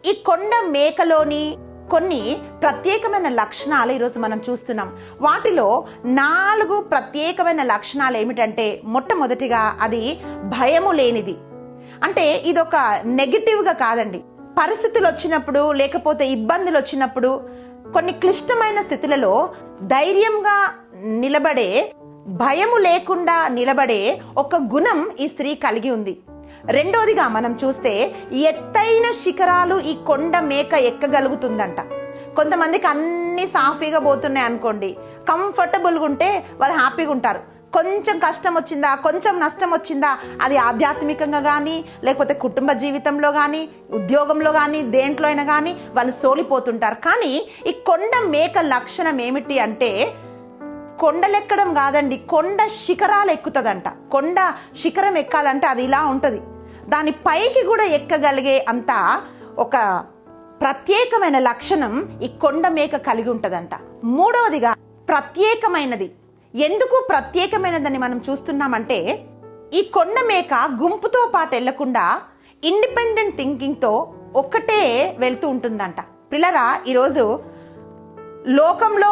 ఈ కొండ మేకలోని కొన్ని ప్రత్యేకమైన లక్షణాలు ఈరోజు మనం చూస్తున్నాం. వాటిలో 4 ప్రత్యేకమైన లక్షణాలు ఏమిటంటే, మొట్టమొదటిగా అది భయము లేనిది. అంటే ఇదొక నెగటివ్గా కాదండి. పరిస్థితులు వచ్చినప్పుడు, లేకపోతే ఇబ్బందులు వచ్చినప్పుడు, కొన్ని క్లిష్టమైన స్థితులలో ధైర్యంగా నిలబడే, భయము లేకుండా నిలబడే ఒక గుణం ఈ స్త్రీ కలిగి ఉంది. రెండోదిగా మనం చూస్తే, ఎత్తైన శిఖరాలు ఈ కొండ మేక ఎక్కగలుగుతుందంట. కొంతమందికి అన్ని సాఫీగా పోతున్నాయి అనుకోండి, కంఫర్టబుల్గా ఉంటే వాళ్ళు హ్యాపీగా ఉంటారు. కొంచెం కష్టం వచ్చిందా, కొంచెం నష్టం వచ్చిందా, అది ఆధ్యాత్మికంగా కానీ, లేకపోతే కుటుంబ జీవితంలో కానీ, ఉద్యోగంలో కానీ, దేంట్లో అయినా కానీ వాళ్ళు సోలిపోతుంటారు. కానీ ఈ కొండ మేక లక్షణం ఏమిటి అంటే, కొండలెక్కడం కాదండి, కొండ శిఖరాలు ఎక్కుతుందంట. కొండ శిఖరం ఎక్కాలంటే అది ఇలా ఉంటుంది. దాని పైకి కూడా ఎక్కగలిగే అంత ఒక ప్రత్యేకమైన లక్షణం ఈ కొండ మేక కలిగి ఉంటుందంట. మూడవదిగా ప్రత్యేకమైనది. ఎందుకు ప్రత్యేకమైనదని మనం చూస్తున్నామంటే, ఈ కొండ మేక గుంపుతో పాటు వెళ్లకుండా ఇండిపెండెంట్ థింకింగ్తో ఒక్కటే వెళ్తూ ఉంటుందంట. పిల్లరా, ఈరోజు లోకంలో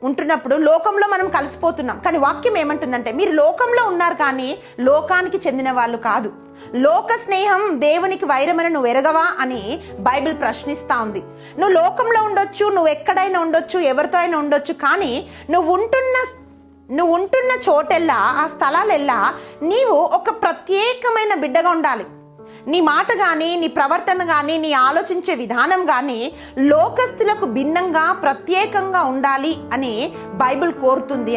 ఉంటున్నప్పుడు లోకంలో మనం కలిసిపోతున్నాం. కానీ వాక్యం ఏమంటుందంటే, మీరు లోకంలో ఉన్నారు కానీ లోకానికి చెందిన వాళ్ళు కాదు. లోక స్నేహం దేవునికి వైరమని నువ్వు ఎరగవా అని బైబిల్ ప్రశ్నిస్తా ఉంది. నువ్వు లోకంలో ఉండొచ్చు, నువ్వు ఎక్కడైనా ఉండొచ్చు, ఎవరితో అయినా ఉండొచ్చు, కానీ నువ్వు ఉంటున్న చోటెల్లా, ఆ స్థలాలెల్లా నీవు ఒక ప్రత్యేకమైన బిడ్డగా ఉండాలి. నీ మాట కానీ, నీ ప్రవర్తన కానీ, నీ ఆలోచించే విధానం కానీ లోకస్తులకు భిన్నంగా ప్రత్యేకంగా ఉండాలి అని బైబిల్ కోరుతుంది.